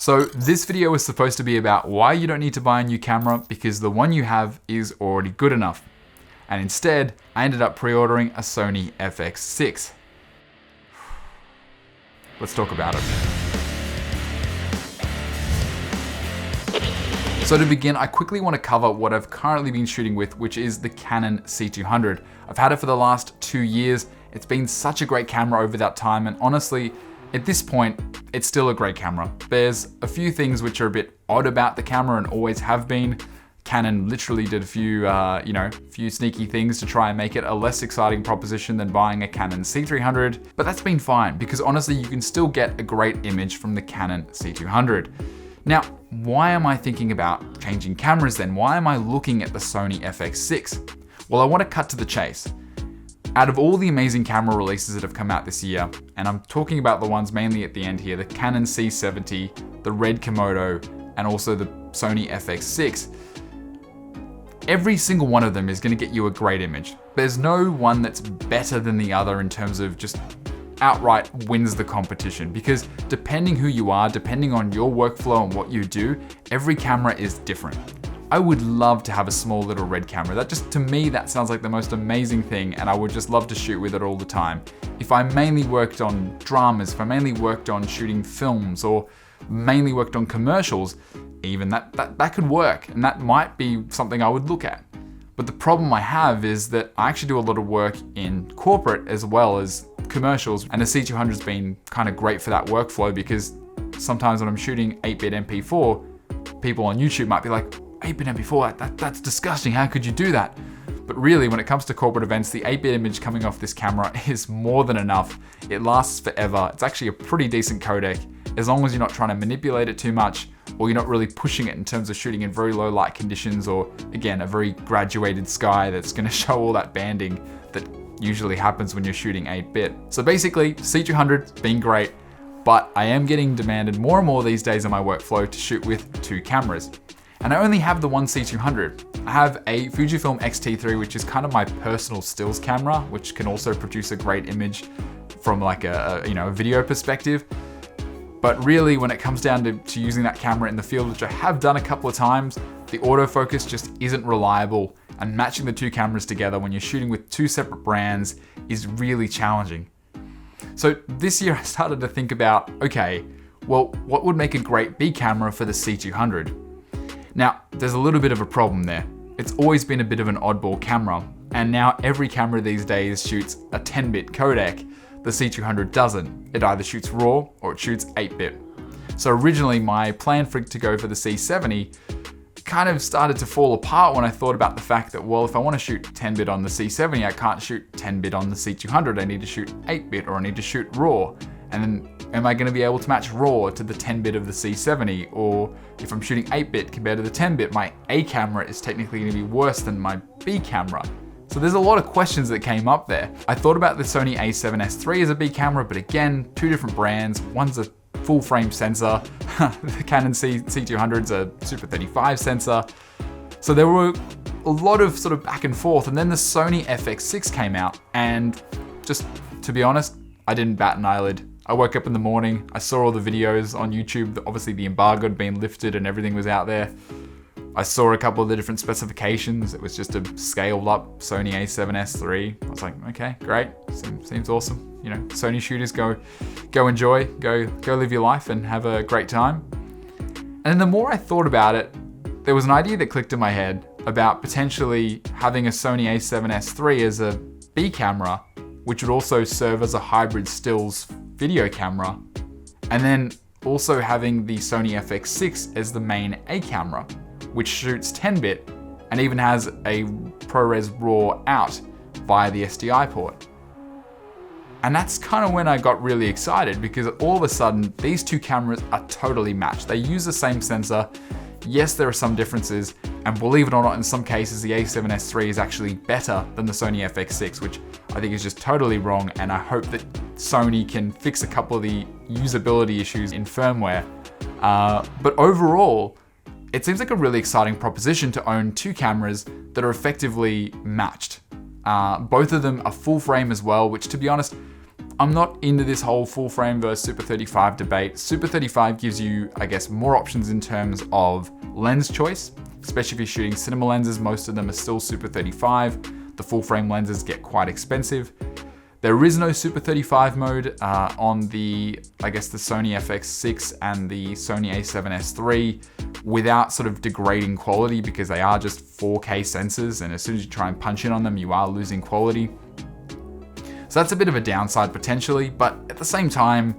So this video is supposed to be about why you don't need to buy a new camera because the one you have is already good enough. And instead, I ended up pre-ordering a Sony FX6. Let's talk about it. So to begin, I quickly want to cover what I've currently been shooting with, which is the Canon C200. I've had it for the last 2 years. It's been such a great camera over that time, and honestly, at this point, it's still a great camera. There's a few things which are a bit odd about the camera and always have been. Canon literally did a few sneaky things to try and make it a less exciting proposition than buying a Canon C300, but that's been fine because honestly, you can still get a great image from the Canon C200. Now, why am I thinking about changing cameras then? Why am I looking at the Sony FX6? Well, I want to cut to the chase. Out of all the amazing camera releases that have come out this year, and I'm talking about the ones mainly at the end here, the Canon C70, the Red Komodo, and also the Sony FX6, every single one of them is going to get you a great image. There's no one that's better than the other in terms of just outright wins the competition, because depending who you are, depending on your workflow and what you do, every camera is different. I would love to have a small little red camera. That just, to me, that sounds like the most amazing thing, and I would just love to shoot with it all the time. If I mainly worked on dramas, if I mainly worked on shooting films, or mainly worked on commercials, even that could work, and that might be something I would look at. But the problem I have is that I actually do a lot of work in corporate as well as commercials, and the C200's been kind of great for that workflow, because sometimes when I'm shooting 8-bit MP4, people on YouTube might be like, 8-bit MP4, that's disgusting, how could you do that? But really, when it comes to corporate events, the 8-bit image coming off this camera is more than enough. It lasts forever. It's actually a pretty decent codec, as long as you're not trying to manipulate it too much, or you're not really pushing it in terms of shooting in very low light conditions, or again, a very graduated sky that's gonna show all that banding that usually happens when you're shooting 8-bit. So basically, C200's been great, but I am getting demanded more and more these days in my workflow to shoot with 2 cameras. And I only have the one C200. I have a Fujifilm X-T3, which is kind of my personal stills camera, which can also produce a great image from like a video perspective. But really, when it comes down to using that camera in the field, which I have done a couple of times, the autofocus just isn't reliable, and matching the 2 cameras together when you're shooting with 2 separate brands is really challenging. So this year I started to think about, okay, well, what would make a great B camera for the C200? Now, there's a little bit of a problem there. It's always been a bit of an oddball camera, and now every camera these days shoots a 10-bit codec. The C200 doesn't. It either shoots RAW or it shoots 8-bit. So originally my plan for it to go for the C70 kind of started to fall apart when I thought about the fact that, well, if I want to shoot 10-bit on the C70, I can't shoot 10-bit on the C200. I need to shoot 8-bit or I need to shoot RAW. And then am I going to be able to match RAW to the 10-bit of the C70? Or if I'm shooting 8-bit compared to the 10-bit, my A camera is technically going to be worse than my B camera. So there's a lot of questions that came up there. I thought about the Sony a7S III as a B camera, but again, 2 different brands. One's a full frame sensor. The Canon C200's a Super 35 sensor. So there were a lot of sort of back and forth. And then the Sony FX6 came out, and just to be honest, I didn't bat an eyelid. I woke up in the morning, I saw all the videos on YouTube. Obviously the embargo had been lifted and everything was out there. I saw a couple of the different specifications. It was just a scaled up Sony a7S III. I was like, okay, great. Seems awesome. You know, Sony shooters, go enjoy, go live your life and have a great time. And the more I thought about it, there was an idea that clicked in my head about potentially having a Sony a7S III as a B camera, which would also serve as a hybrid stills video camera, and then also having the Sony FX6 as the main A camera, which shoots 10-bit and even has a ProRes RAW out via the SDI port. And that's kind of when I got really excited, because all of a sudden these 2 cameras are totally matched. They use the same sensor. Yes, there are some differences, and believe it or not, in some cases the a7S III is actually better than the Sony FX6, which I think is just totally wrong, and I hope that Sony can fix a couple of the usability issues in firmware. But overall, it seems like a really exciting proposition to own 2 cameras that are effectively matched. Both of them are full frame as well, which, to be honest, I'm not into this whole full frame versus Super 35 debate. Super 35 gives you, I guess, more options in terms of lens choice, especially if you're shooting cinema lenses. Most of them are still Super 35. The full frame lenses get quite expensive. There is no Super 35 mode on the Sony FX6 and the Sony A7S III without sort of degrading quality, because they are just 4K sensors, and as soon as you try and punch in on them, you are losing quality. So that's a bit of a downside potentially, but at the same time,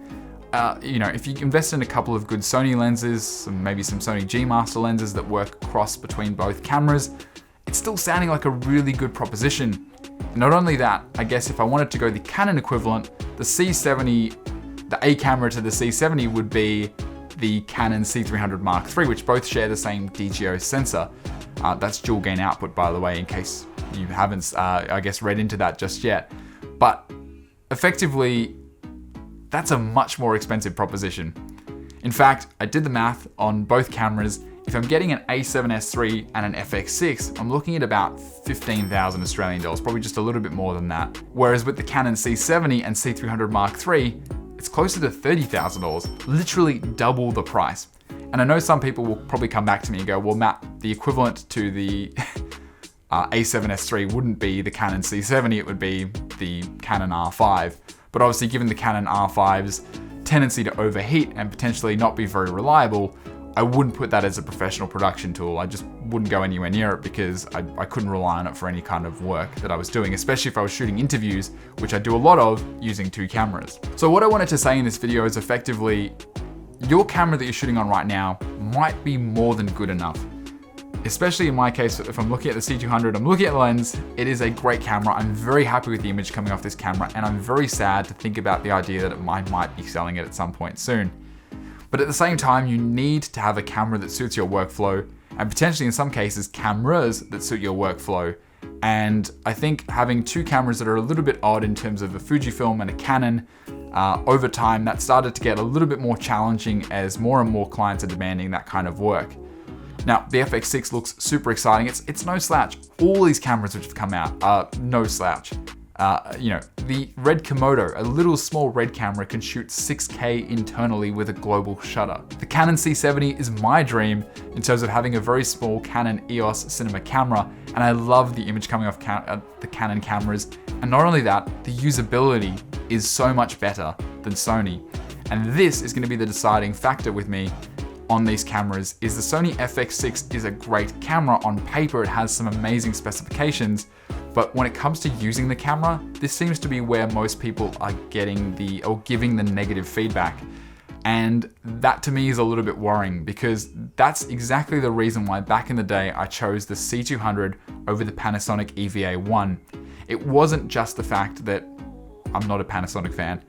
if you invest in a couple of good Sony lenses, maybe some Sony G Master lenses that work cross between both cameras, it's still sounding like a really good proposition. Not only that, I guess if I wanted to go the Canon equivalent, the C70, the A camera to the C70 would be the Canon C300 Mark III, which both share the same DGO sensor. That's dual gain output, by the way, in case you haven't, read into that just yet. But effectively, that's a much more expensive proposition. In fact, I did the math on both cameras. If I'm getting an A7S III and an FX6, I'm looking at about 15,000 Australian dollars, probably just a little bit more than that. Whereas with the Canon C70 and C300 Mark III, it's closer to $30,000, literally double the price. And I know some people will probably come back to me and go, well, Matt, the equivalent to the A7S III wouldn't be the Canon C70, it would be the Canon R5. But obviously, given the Canon R5's tendency to overheat and potentially not be very reliable, I wouldn't put that as a professional production tool. I just wouldn't go anywhere near it, because I couldn't rely on it for any kind of work that I was doing, especially if I was shooting interviews, which I do a lot of using two cameras. So what I wanted to say in this video is effectively, your camera that you're shooting on right now might be more than good enough. Especially in my case, if I'm looking at the C200, I'm looking at the lens, it is a great camera. I'm very happy with the image coming off this camera, and I'm very sad to think about the idea that I might be selling it at some point soon. But at the same time, you need to have a camera that suits your workflow, and potentially in some cases, cameras that suit your workflow. And I think having two cameras that are a little bit odd in terms of a Fujifilm and a Canon, over time that started to get a little bit more challenging as more and more clients are demanding that kind of work. Now, the FX6 looks super exciting. It's no slouch. All these cameras which have come out are no slouch. The Red Komodo, a little small red camera, can shoot 6K internally with a global shutter. The Canon C70 is my dream in terms of having a very small Canon EOS cinema camera, and I love the image coming off the Canon cameras. And not only that, the usability is so much better than Sony. And this is going to be the deciding factor with me on these cameras. Is the Sony FX6 is a great camera. On paper, it has some amazing specifications, but when it comes to using the camera, this seems to be where most people are giving the negative feedback. And that to me is a little bit worrying, because that's exactly the reason why back in the day I chose the C200 over the Panasonic EVA1. It wasn't just the fact that I'm not a Panasonic fan.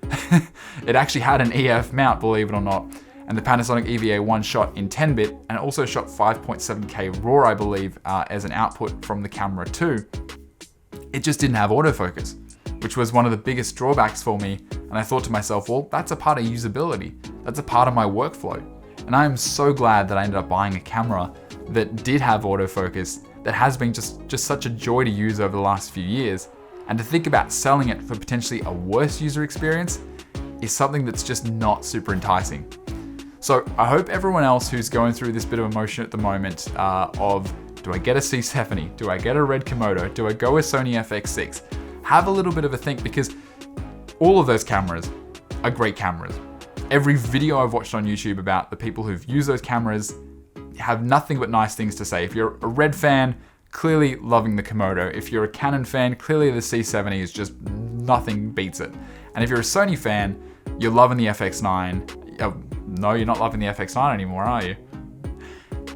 It actually had an EF mount, believe it or not. And the Panasonic EVA1 shot in 10-bit, and it also shot 5.7K RAW, I believe, as an output from the camera too. It just didn't have autofocus, which was one of the biggest drawbacks for me. And I thought to myself, well, that's a part of usability. That's a part of my workflow. And I am so glad that I ended up buying a camera that did have autofocus, that has been just such a joy to use over the last few years. And to think about selling it for potentially a worse user experience is something that's just not super enticing. So I hope everyone else who's going through this bit of emotion at the moment of, do I get a C70? Do I get a Red Komodo? Do I go with Sony FX6? Have a little bit of a think, because all of those cameras are great cameras. Every video I've watched on YouTube about the people who've used those cameras have nothing but nice things to say. If you're a Red fan, clearly loving the Komodo. If you're a Canon fan, clearly the C70 is just nothing beats it. And if you're a Sony fan, you're loving the FX9. No, you're not loving the FX9 anymore, are you?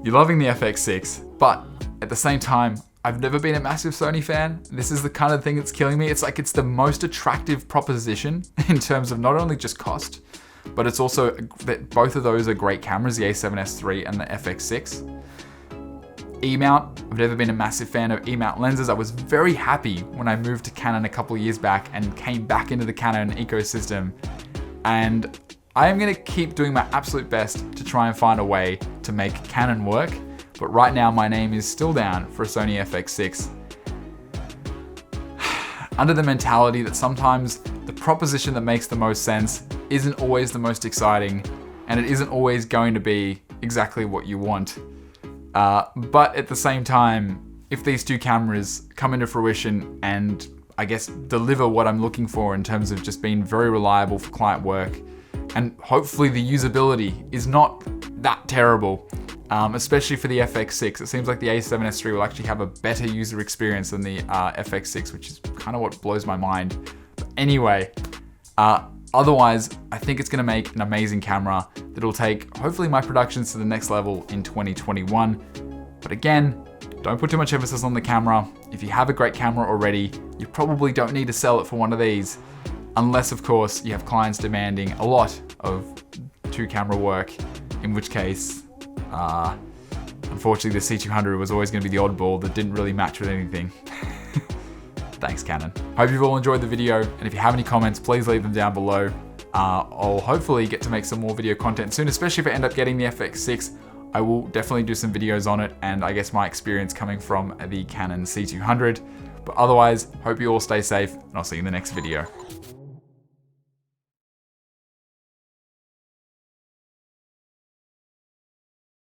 You're loving the FX6, but at the same time, I've never been a massive Sony fan. This is the kind of thing that's killing me. It's like it's the most attractive proposition in terms of not only just cost, but it's also that both of those are great cameras, the A7S III and the FX6. E-mount, I've never been a massive fan of E-mount lenses. I was very happy when I moved to Canon a couple of years back and came back into the Canon ecosystem. And I am going to keep doing my absolute best to try and find a way to make Canon work, but right now my name is still down for a Sony FX6. Under the mentality that sometimes the proposition that makes the most sense isn't always the most exciting, and it isn't always going to be exactly what you want. But at the same time, if these two cameras come into fruition and I guess deliver what I'm looking for in terms of just being very reliable for client work, and hopefully the usability is not that terrible, especially for the FX6. It seems like the A7S III will actually have a better user experience than the FX6, which is kind of what blows my mind. But anyway, otherwise, I think it's gonna make an amazing camera that'll take hopefully my productions to the next level in 2021. But again, don't put too much emphasis on the camera. If you have a great camera already, you probably don't need to sell it for one of these, unless of course you have clients demanding a lot of 2-camera work, in which case, unfortunately the C200 was always going to be the oddball that didn't really match with anything. Thanks, Canon. Hope you've all enjoyed the video, and if you have any comments, please leave them down below. I'll hopefully get to make some more video content soon, especially if I end up getting the FX6. I will definitely do some videos on it, and I guess my experience coming from the Canon C200. But otherwise, hope you all stay safe, and I'll see you in the next video.